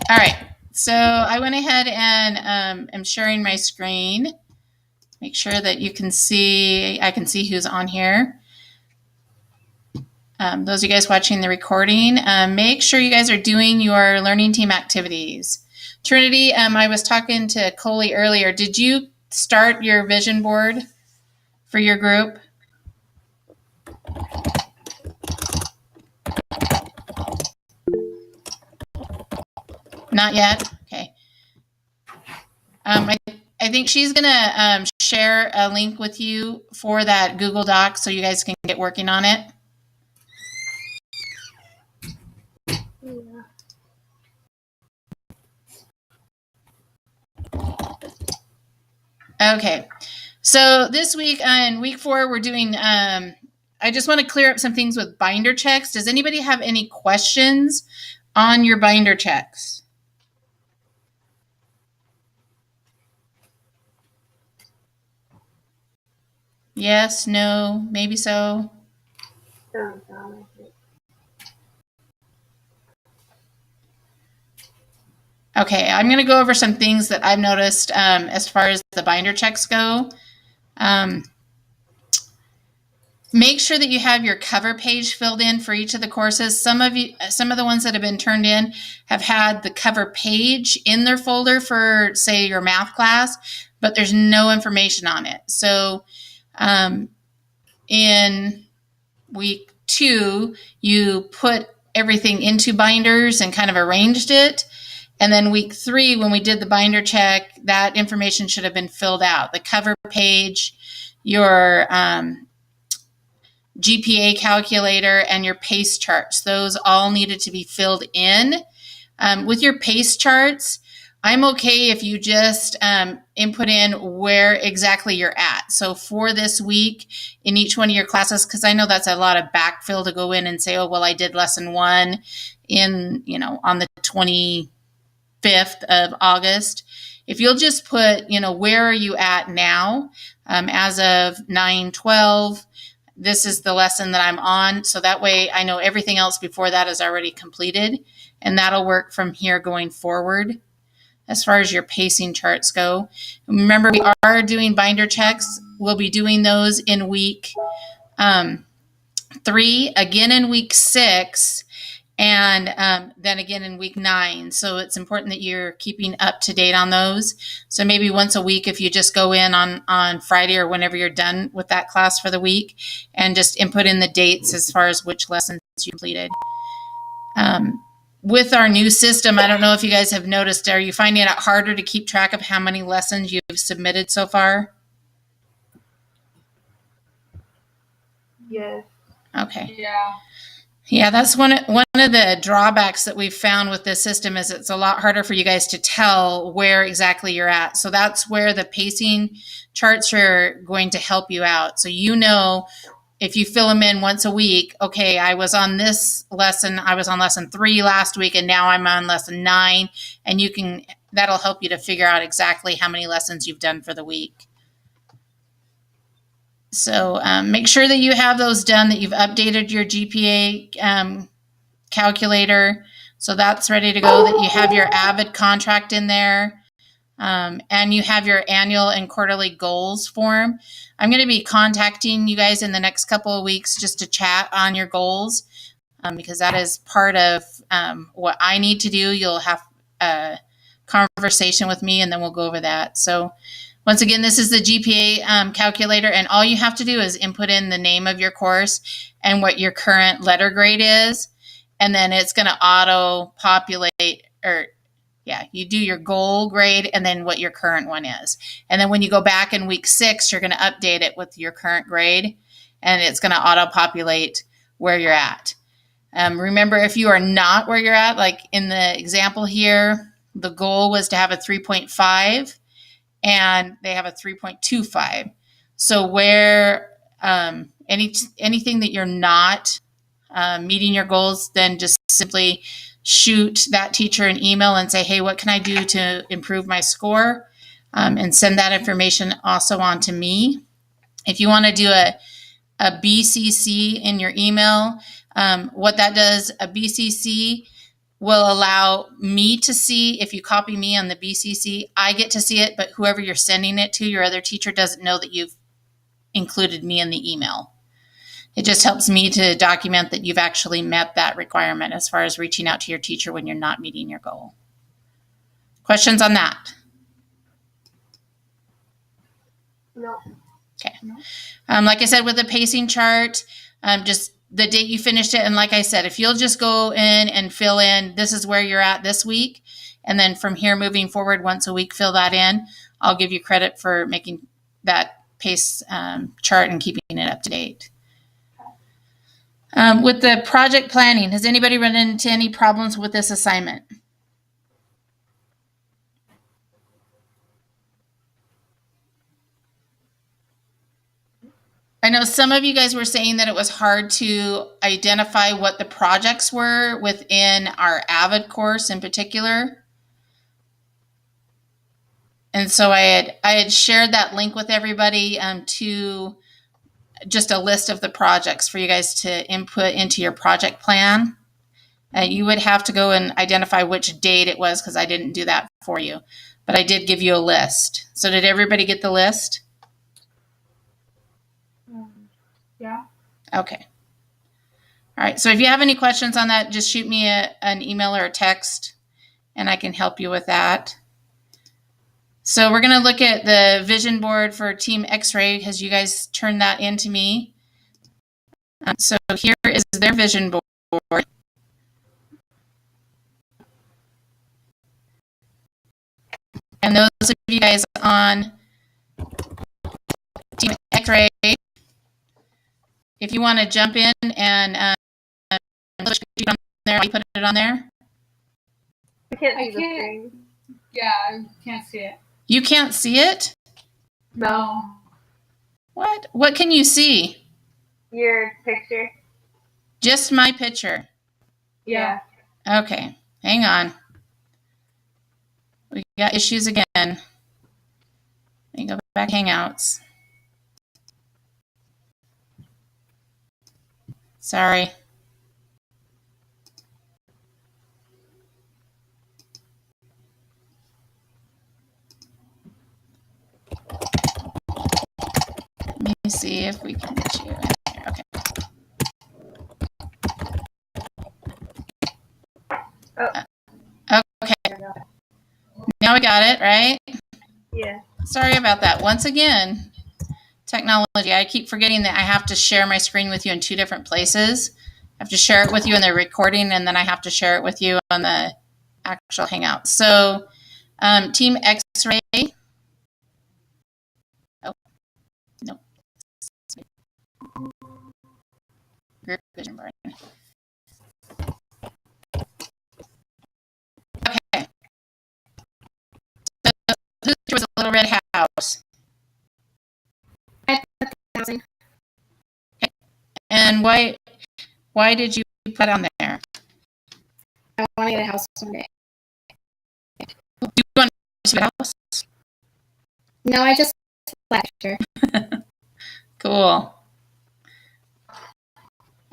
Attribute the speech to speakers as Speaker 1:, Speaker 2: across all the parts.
Speaker 1: All right, so I went ahead and am sharing my screen. Make sure that you can see, I can see who's on here. Those of you guys watching the recording, make sure you guys are doing your learning team activities. Trinity, I was talking to Coley earlier. Did you start your vision board for your group? Not yet? Okay. I think she's going to share a link with you for that Google Doc so you guys can get working on it.
Speaker 2: Yeah.
Speaker 1: Okay. So this week, in week 4, we're doing, I just want to clear up some things with binder checks. Does anybody have any questions on your binder checks? Yes, no, maybe so. Okay, I'm going to go over some things that I've noticed as far as the binder checks go. Make sure that you have your cover page filled in for each of the courses. Some of the ones that have been turned in have had the cover page in their folder for, say, your math class, but there's no information on it. So in week 2, you put everything into binders and kind of arranged it. And then week 3, when we did the binder check, that information should have been filled out. The cover page, your GPA calculator, and your PACE charts. Those all needed to be filled in. With your PACE charts, I'm okay if you just input in where exactly you're at. So for this week in each one of your classes, because I know that's a lot of backfill to go in and say, oh, well, I did lesson 1 in, on the 25th of August. If you'll just put, where are you at now as of 9/12, this is the lesson that I'm on. So that way I know everything else before that is already completed, and that'll work from here going forward. As far as your pacing charts go, remember we are doing binder checks. We'll be doing those in week 3, again in week 6, and then again in week 9. So it's important that you're keeping up to date on those. So maybe once a week, if you just go in on Friday or whenever you're done with that class for the week and just input in the dates as far as which lessons you completed. With our new system, I don't know if you guys have noticed, are you finding it harder to keep track of how many lessons you've submitted so far?
Speaker 2: Yes.
Speaker 1: Okay.
Speaker 2: Yeah.
Speaker 1: Yeah, that's one of the drawbacks that we've found with this system is it's a lot harder for you guys to tell where exactly you're at. So that's where the pacing charts are going to help you out. So if you fill them in once a week, okay, I was on this lesson, I was on lesson 3 last week, and now I'm on lesson 9, and that'll help you to figure out exactly how many lessons you've done for the week. So make sure that you have those done, that you've updated your GPA calculator. So that's ready to go, that you have your AVID contract in there, and you have your annual and quarterly goals form. I'm going to be contacting you guys in the next couple of weeks just to chat on your goals, because that is part of what I need to do. You'll have a conversation with me, and then we'll go over that. So once again, this is the GPA calculator, and all you have to do is input in the name of your course and what your current letter grade is, and then it's going to auto-populate, you do your goal grade and then what your current one is. And then when you go back in week 6, you're going to update it with your current grade, and it's going to auto-populate where you're at. Remember, if you are not where you're at, like in the example here, the goal was to have a 3.5, and they have a 3.25. So where anything that you're not meeting your goals, then just simply shoot that teacher an email and say, hey, what can I do to improve my score? And send that information also on to me. If you want to do a BCC in your email, what that does, a BCC will allow me to see. If you copy me on the BCC, I get to see it, but whoever you're sending it to, your other teacher, doesn't know that you've included me in the email. It just helps me to document that you've actually met that requirement as far as reaching out to your teacher when you're not meeting your goal. Questions on that?
Speaker 2: No.
Speaker 1: Okay. Like I said, with the pacing chart, just the date you finished it. And like I said, if you'll just go in and fill in, this is where you're at this week. And then from here moving forward, once a week, fill that in. I'll give you credit for making that pace chart and keeping it up to date. With the project planning, has anybody run into any problems with this assignment? I know some of you guys were saying that it was hard to identify what the projects were within our AVID course in particular. And so I had shared that link with everybody to just a list of the projects for you guys to input into your project plan. You would have to go and identify which date it was because I didn't do that for you. But I did give you a list. So did everybody get the list?
Speaker 2: Yeah.
Speaker 1: Okay. All right. So if you have any questions on that, just shoot me an email or a text, and I can help you with that. So we're going to look at the vision board for Team X-Ray because you guys turned that into me. So here is their vision board. And those of you guys on Team X-Ray, if you want to jump in and put it on there, you put it on there.
Speaker 2: I can't see the screen.
Speaker 3: Yeah, I can't see it.
Speaker 1: You can't see it?
Speaker 3: No.
Speaker 1: What? What can you see?
Speaker 2: Your picture.
Speaker 1: Just my picture.
Speaker 3: Yeah.
Speaker 1: Okay, hang on. We got issues again. Let me go back to Hangouts. Sorry. Let me see if we can get you in here. Okay. Okay. Now we got it, right?
Speaker 2: Yeah.
Speaker 1: Sorry about that. Once again, technology. I keep forgetting that I have to share my screen with you in two different places. I have to share it with you in the recording, and then I have to share it with you on the actual Hangout. So, Team X-Ray. Oh, no. Group vision board. Okay. So this was a little red house.
Speaker 2: Housing.
Speaker 1: Okay. And why did you put on there?
Speaker 2: I want to get a house someday.
Speaker 1: Do you want to see the house?
Speaker 2: No, I just like her.
Speaker 1: Cool.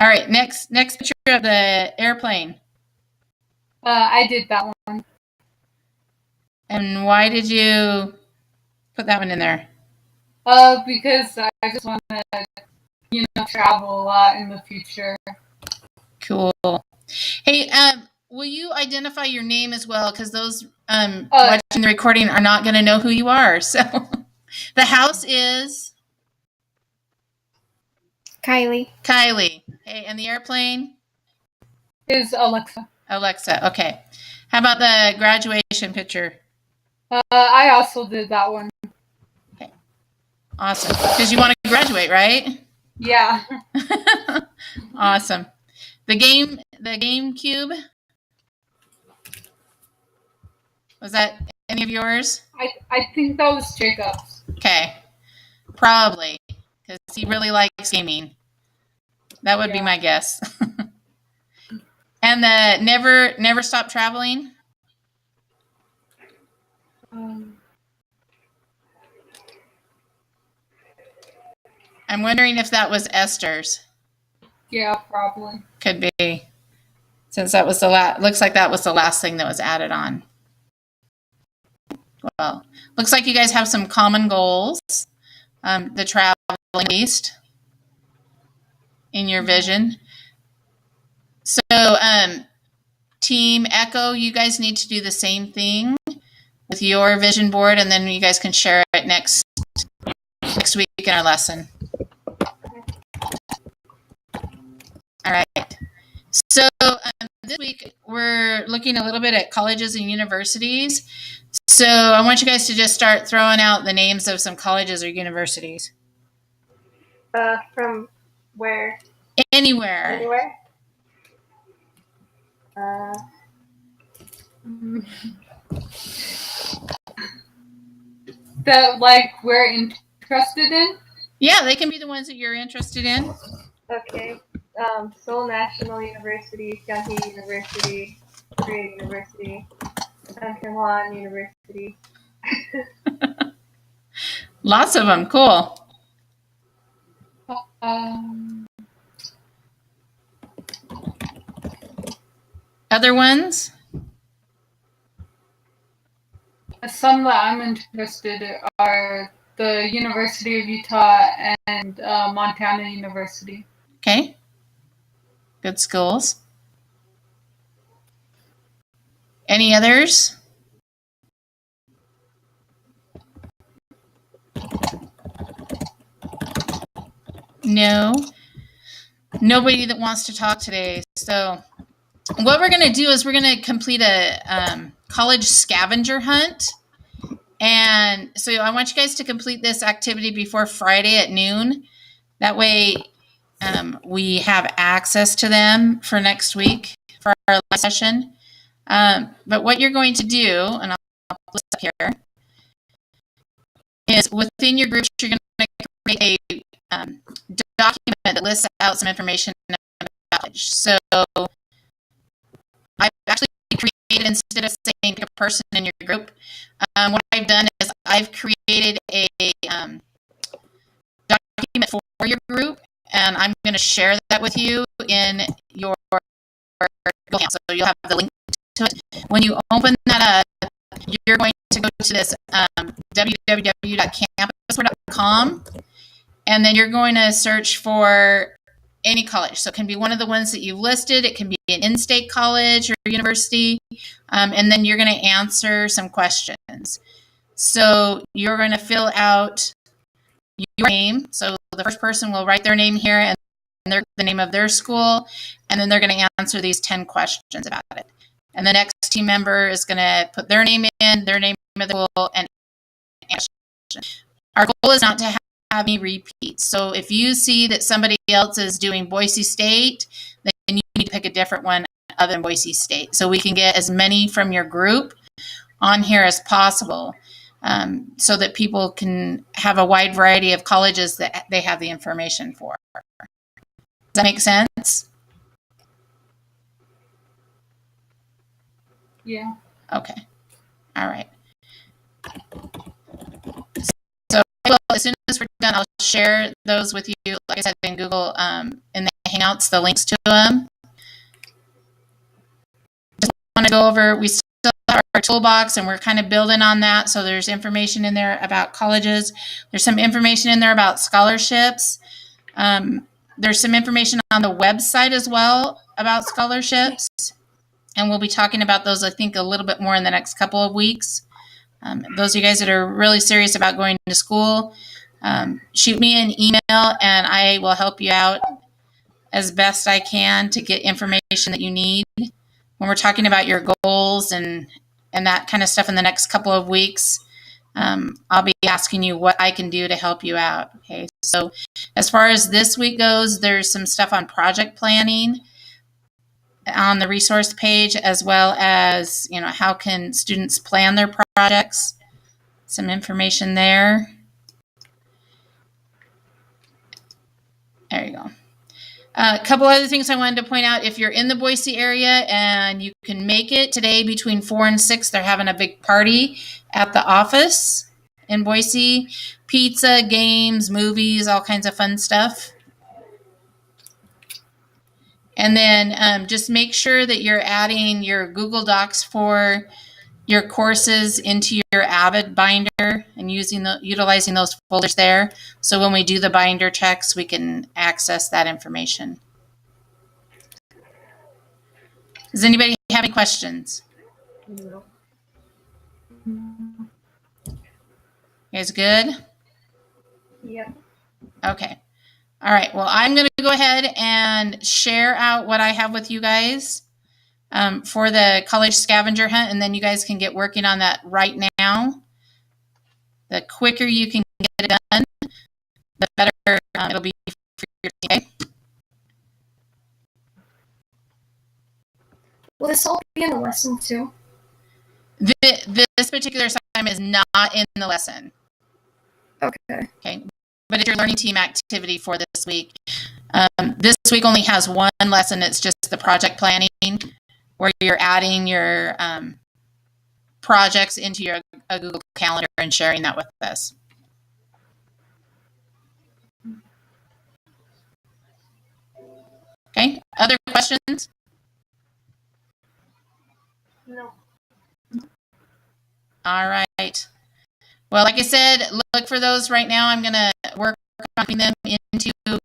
Speaker 1: All right, next picture of the airplane.
Speaker 3: I did that one.
Speaker 1: And why did you put that one in there?
Speaker 3: Because I just want to, travel a lot in the future.
Speaker 1: Cool. Hey, will you identify your name as well? Because those watching the recording are not going to know who you are. So the house is
Speaker 2: Kylie.
Speaker 1: Kylie. Hey, and the airplane
Speaker 3: Is Alexa.
Speaker 1: Alexa. Okay. How about the graduation picture?
Speaker 3: I also did that one.
Speaker 1: Okay. Awesome. Because you want to graduate, right?
Speaker 3: Yeah.
Speaker 1: Awesome. The GameCube. Was that any of yours?
Speaker 3: I think that was Jacob's.
Speaker 1: Okay. Probably. Because he really likes gaming. That would be my guess. And the never stop traveling. I'm wondering if that was Esther's.
Speaker 3: Yeah, probably.
Speaker 1: Could be. since that was the looks like that was the last thing that was added on. Well, looks like you guys have some common goals. The traveling east in your vision. So, Team Echo, you guys need to do the same thing with your vision board, and then you guys can share it next week in our lesson. All right. So this week we're looking a little bit at colleges and universities. So I want you guys to just start throwing out the names of some colleges or universities.
Speaker 4: From where?
Speaker 1: Anywhere.
Speaker 4: Anywhere?
Speaker 3: That like we're interested in?
Speaker 1: Yeah, they can be the ones that you're interested in.
Speaker 4: Okay. Seoul National University, Kyunhee University, Korea University, Kyunghwan University.
Speaker 1: Lots of them. Cool. Other ones?
Speaker 3: Some that I'm interested in are the University of Utah and Montana University.
Speaker 1: Okay. Good schools. Any others? No. Nobody that wants to talk today. So what we're going to do is we're going to complete a college scavenger hunt. And so I want you guys to complete this activity before Friday at noon. That way we have access to them for next week for our last session. But what you're going to do, and I'll put this up here, is within your groups, you're going to create a document that lists out some information about college. So I've actually created, instead of saying pick a person in your group, what I've done is I've created a document for your group, and I'm going to share that with you in your Google account. So you'll have the link to it. When you open that up, you're going to go to this www.campusware.com, and then you're going to search for any college. So it can be one of the ones that you've listed. It can be an in-state college or university. And then you're going to answer some questions. So you're going to fill out your name. So the first person will write their name here and the name of their school. And then they're going to answer these 10 questions about it. And the next team member is going to put their name in, their name of the school, and answer. Our goal is not to have any repeats. So if you see that somebody else is doing Boise State, then you need to pick a different one other than Boise State. So we can get as many from your group on here as possible, so that people can have a wide variety of colleges that they have the information for. Does that make sense?
Speaker 3: Yeah.
Speaker 1: Okay. All right. So as soon as we're done, I'll share those with you, like I said, in Google, in the Hangouts, the links to them. Just want to go over, we still have our toolbox, and we're kind of building on that. So there's information in there about colleges. There's some information in there about scholarships. There's some information on the website as well about scholarships. And we'll be talking about those, I think, a little bit more in the next couple of weeks. Those of you guys that are really serious about going to school, shoot me an email and I will help you out as best I can to get information that you need. When we're talking about your goals and that kind of stuff in the next couple of weeks, I'll be asking you what I can do to help you out. Okay, so as far as this week goes, there's some stuff on project planning on the resource page, as well as, how can students plan their projects, some information there. There you go. A couple other things I wanted to point out. If you're in the Boise area and you can make it today between 4 and 6, they're having a big party at the office in Boise. Pizza, games, movies, all kinds of fun stuff. And then just make sure that you're adding your Google Docs for your courses into your AVID binder and utilizing those folders there. So when we do the binder checks, we can access that information. Does anybody have any questions?
Speaker 4: No.
Speaker 1: You guys good?
Speaker 4: Yep.
Speaker 1: Okay. All right. Well, I'm going to go ahead and share out what I have with you guys for the college scavenger hunt, and then you guys can get working on that right now. The quicker you can get it done, the better it'll be for your team.
Speaker 2: Will this all be in the lesson too?
Speaker 1: This particular assignment is not in the lesson.
Speaker 2: Okay.
Speaker 1: Okay. But it's your learning team activity for this week. This week only has one lesson. It's just the project planning, where you're adding your projects into a Google Calendar and sharing that with us. Okay. Other questions?
Speaker 4: No.
Speaker 1: All right. Well, like I said, look for those right now. I'm going to work on copying them into the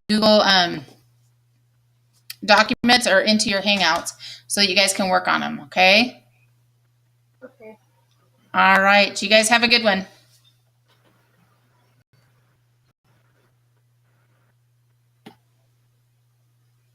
Speaker 1: Google documents or into your Hangouts so that you guys can work on them. Okay.
Speaker 4: Okay.
Speaker 1: All right. You guys have a good one.